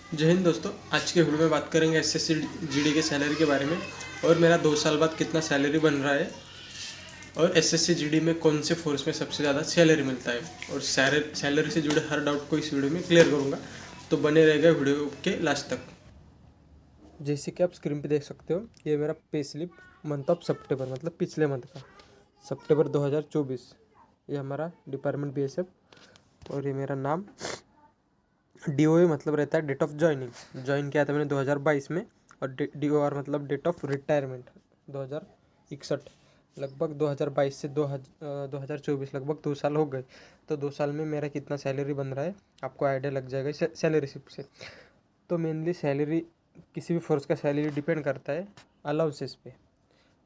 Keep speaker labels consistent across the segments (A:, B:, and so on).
A: जय हिंद दोस्तों। आज के वीडियो में बात करेंगे एसएससी जीडी के सैलरी के बारे में और मेरा 2 साल बाद कितना सैलरी बन रहा है और एसएससी जीडी में कौन से फोर्स में सबसे ज़्यादा सैलरी मिलता है और सैलरी से जुड़े हर डाउट को इस वीडियो में क्लियर करूँगा, तो बने रहेगा वीडियो के लास्ट तक। जैसे कि आप स्क्रीन पे देख सकते हो, ये मेरा पे स्लिप मंथ ऑफ सितंबर मतलब पिछले मंथ का सितंबर 2024। ये हमारा डिपार्टमेंट बीएसएफ और ये मेरा नाम DOA मतलब रहता है डेट ऑफ ज्वाइनिंग। ज्वाइन किया था मैंने 2022 में और DOR मतलब डेट ऑफ रिटायरमेंट 2061। लगभग 2022 से 2024 लगभग 2 साल हो गए। तो 2 साल में मेरा कितना सैलरी बन रहा है आपको आइडिया लग जाएगा सैलरी स्लिप से। तो मेनली सैलरी किसी भी फोर्स का सैलरी डिपेंड करता है अलाउंसेस पे।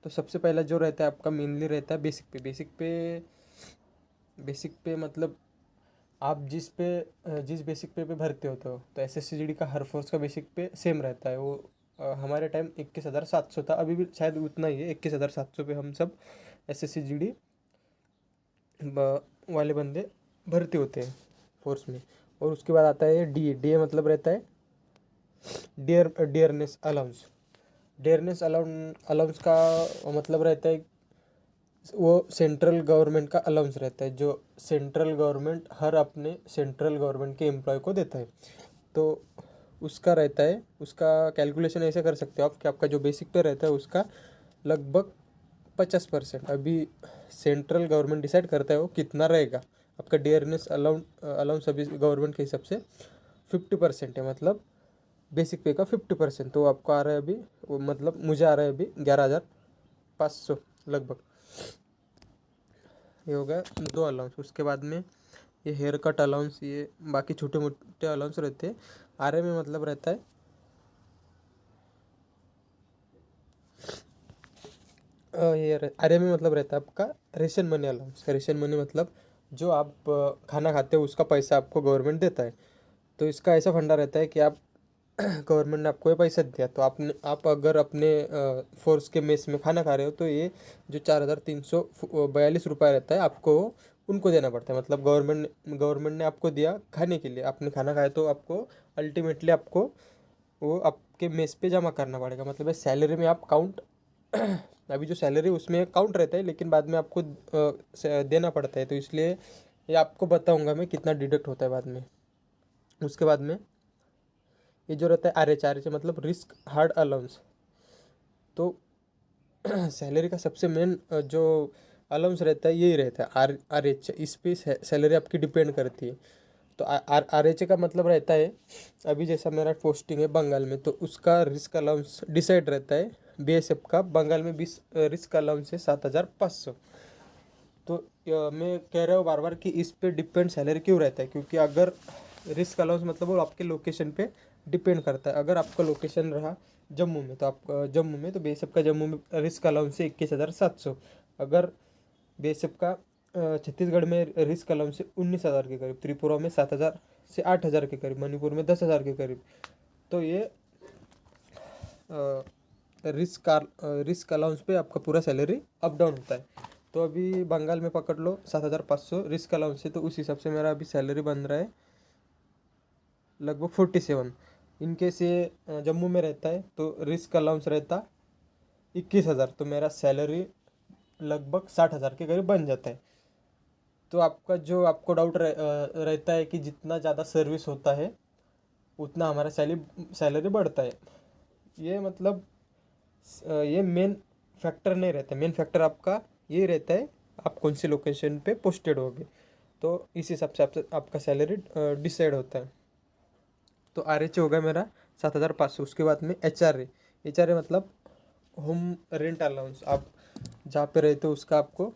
A: तो सबसे पहला जो रहता है आपका मेनली रहता है बेसिक पे मतलब आप जिस बेसिक पे भर्ती होते हो, तो एसएससी जीडी का हर फोर्स का बेसिक पे सेम रहता है। वो हमारे टाइम 21,700 था, अभी भी शायद उतना ही है। 21,700 पे हम सब एसएससी जीडी वाले बंदे भर्ती होते हैं फोर्स में। और उसके बाद आता है डीए मतलब रहता है डियरनेस अलाउंस। अलाउंस का मतलब रहता है वो सेंट्रल गवर्नमेंट का अलाउंस रहता है, जो सेंट्रल गवर्नमेंट हर अपने सेंट्रल गवर्नमेंट के एम्प्लॉय को देता है। तो उसका रहता है, उसका कैलकुलेशन ऐसे कर सकते हो आप कि आपका जो बेसिक पे रहता है उसका लगभग 50%। अभी सेंट्रल गवर्नमेंट डिसाइड करता है वो कितना रहेगा। आपका डियरनेस अलाउंस अभी गवर्नमेंट के हिसाब से 50% है, मतलब बेसिक पे का 50%। तो आपको आ रहा है अभी मतलब मुझे आ रहा है अभी 11,500 लगभग। ये हो गया 2 अलाउंस। उसके बाद में ये हेयर कट अलाउंस, ये बाकी छोटे मोटे अलाउंस रहते हैं। आरए में मतलब रहता है आरए में मतलब रहता है आपका ration money allowance. Ration money मतलब जो आप खाना खाते हो उसका पैसा आपको गवर्नमेंट देता है। तो इसका ऐसा फंडा रहता है कि आप गवर्नमेंट ने आपको ये पैसा दिया, तो आप अगर अपने फोर्स के मेस में खाना खा रहे हो तो ये जो 4,342 रुपये रहता है आपको उनको देना पड़ता है। मतलब गवर्नमेंट ने आपको दिया खाने के लिए, आपने खाना खाया तो आपको अल्टीमेटली आपको वो आपके मेस पे जमा करना पड़ेगा। मतलब सैलरी में आप काउंट अभी जो सैलरी उसमें काउंट रहता है, लेकिन बाद में आपको देना पड़ता है। तो इसलिए ये आपको बताऊंगा मैं कितना डिडक्ट होता है बाद में। उसके बाद में ये जो रहता है आर एच मतलब रिस्क हार्ड अलाउंस। तो सैलरी का सबसे मेन जो अलाउंस रहता है यही रहता है आर एच। इस पे सैलरी आपकी डिपेंड करती है। तो आर एच का मतलब रहता है, अभी जैसा मेरा पोस्टिंग है बंगाल में, तो उसका रिस्क अलाउंस डिसाइड रहता है बीएसएफ का। बंगाल में 20 रिस्क अलाउंस है 7,500। तो मैं कह रहा हूँ बार बार कि इस पे डिपेंड सैलरी क्यों रहता है, क्योंकि अगर रिस्क अलाउंस मतलब वो आपके लोकेशन पे डिपेंड करता है। अगर आपका लोकेशन रहा जम्मू में, तो आप जम्मू में तो बीएसएफ का जम्मू में रिस्क अलाउंस है 21,700। अगर बीएसएफ का छत्तीसगढ़ में रिस्क अलाउंस है 19,000 के करीब, त्रिपुरा में 7,000 से 8,000 के करीब, मणिपुर में 10,000 के करीब। तो ये रिस्क अलाउंस पे आपका पूरा सैलरी अप डाउन होता है। तो अभी बंगाल में पकड़ लो 7,500 रिस्क अलाउंस है, तो उस हिसाब से मेरा अभी सैलरी बन रहा है लगभग 47। इनकेस ये जम्मू में रहता है तो रिस्क अलाउंस रहता 21,000, तो मेरा सैलरी लगभग 60,000 के करीब बन जाता है। तो आपका जो आपको डाउट रहता है कि जितना ज़्यादा सर्विस होता है उतना हमारा सैलरी बढ़ता है, ये मतलब ये मेन फैक्टर नहीं रहता। मेन फैक्टर आपका ये रहता है आप कौन सी लोकेशन पे पोस्टेड होगे, तो इस हिसाब से आपका सैलरी डिसाइड होता है। तो आर एच होगा मेरा 7,500। उसके बाद में एच आर ए मतलब होम रेंट अलाउंस। आप जहाँ पे रहते हो उसका आपको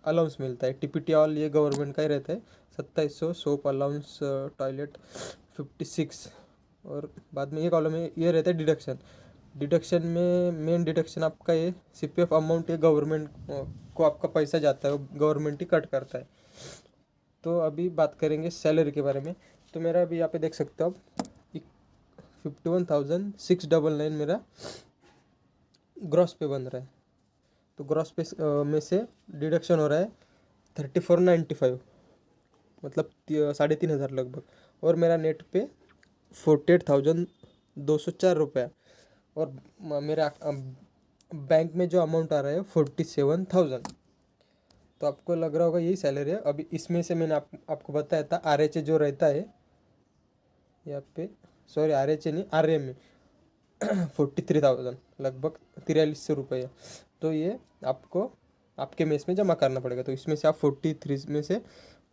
A: अलाउंस मिलता है। टीपीटी ऑल ये गवर्नमेंट का ही रहता है 2,700। Soap allowance, toilet 56। और बाद में ये कॉलम में ये रहता है डिडक्शन में मेन डिडक्शन आपका ये सीपीएफ अमाउंट, ये गवर्नमेंट को आपका पैसा जाता है, गवर्नमेंट ही कट करता है। तो अभी बात करेंगे सैलरी के बारे में। तो मेरा अभी यहाँ पे देख सकते हो आप 51,699 मेरा ग्रॉस पे बन रहा है। तो ग्रॉस पे में से डिडक्शन हो रहा है 3495, मतलब 3,500 लगभग। और मेरा नेट पे 48,204 रुपया। और मेरा बैंक में जो अमाउंट आ रहा है 47,000। तो आपको लग रहा होगा यही सैलरी है। अभी इसमें से मैंने आपको बताया था RHA जो रहता है यहाँ पे, सॉरी RHA नहीं, RMA 43,000, लगभग 4300 रुपये। तो ये आपको आपके मेस में जमा करना पड़ेगा। तो इसमें से आप 43 में से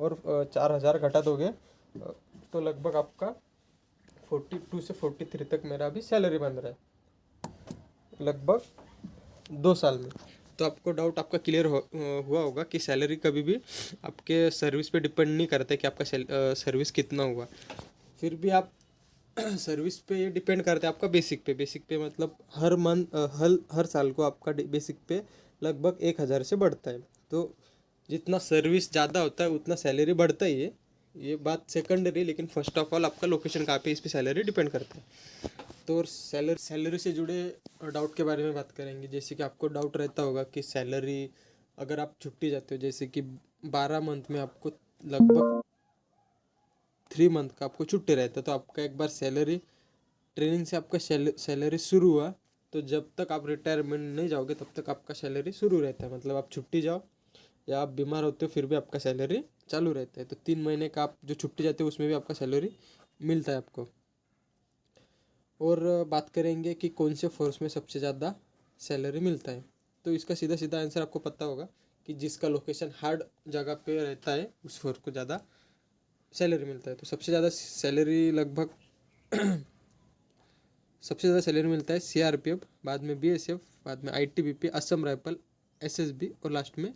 A: और 4,000 घटा दोगे, तो लगभग आपका 42 से 43 तक मेरा अभी सैलरी बन रहा है, लगभग 2 साल में। तो आपको डाउट आपका क्लियर हुआ होगा कि सैलरी कभी भी आपके सर्विस पे डिपेंड नहीं करता है कि आपका सर्विस कितना हुआ। फिर भी आप सर्विस पे ये डिपेंड करता है आपका बेसिक पे मतलब हर मंथ हर साल को आपका बेसिक पे लगभग 1,000 से बढ़ता है। तो जितना सर्विस ज़्यादा होता है उतना सैलरी बढ़ता ही है, ये बात सेकेंडरी। लेकिन फर्स्ट ऑफ ऑल आपका लोकेशन कहाँ पे, इस पे सैलरी डिपेंड करता है। तो सैलरी से जुड़े डाउट के बारे में बात करेंगे। जैसे कि आपको डाउट रहता होगा कि सैलरी अगर आप छुट्टी जाते हो, जैसे कि 12 मंथ में आपको लगभग 3 मंथ का आपको छुट्टी रहता है, तो आपका एक बार सैलरी ट्रेनिंग से आपका सैलरी शुरू हुआ, तो जब तक आप रिटायरमेंट नहीं जाओगे तब तक आपका सैलरी शुरू रहता है। मतलब आप छुट्टी जाओ या आप बीमार होते हो फिर भी आपका सैलरी चालू रहता है। तो 3 महीने का आप जो छुट्टी जाते हो उसमें भी आपका सैलरी मिलता है आपको। और बात करेंगे कि कौन से फोर्स में सबसे ज़्यादा सैलरी मिलता है। तो इसका सीधा सीधा आंसर आपको पता होगा कि जिसका लोकेशन हार्ड जगह पे रहता है उस फोर्स को ज़्यादा सैलरी मिलता है। तो सबसे ज़्यादा सैलरी मिलता है CRPF, बाद में BSF, बाद में ITBP, असम राइफल, SSB और लास्ट में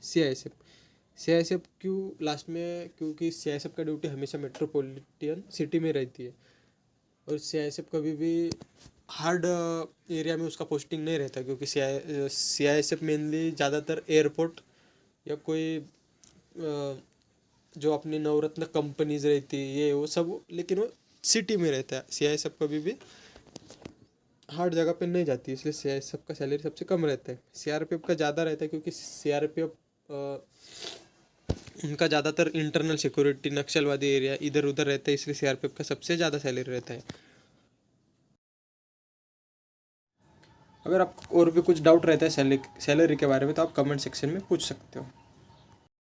A: CISF क्यों लास्ट में, क्योंकि CISF का ड्यूटी हमेशा मेट्रोपॉलिटन सिटी में रहती है और CISF कभी भी हार्ड एरिया में उसका पोस्टिंग नहीं रहता, क्योंकि CISF मेनली ज़्यादातर एयरपोर्ट या कोई जो अपनी नवरत्न कंपनीज रहती है ये वो सब, लेकिन वो सिटी में रहता है। CISF कभी भी हार्ड जगह पे नहीं जाती, इसलिए CISF का सैलरी सबसे कम रहता है। CRPF का ज़्यादा रहता है क्योंकि CRPF उनका ज़्यादातर इंटरनल सिक्योरिटी नक्सलवादी एरिया इधर उधर रहता है, इसलिए CRPF का सबसे ज़्यादा सैलरी रहता है। अगर आप और भी कुछ डाउट रहता है सैलरी के बारे में तो आप कमेंट सेक्शन में पूछ सकते हो।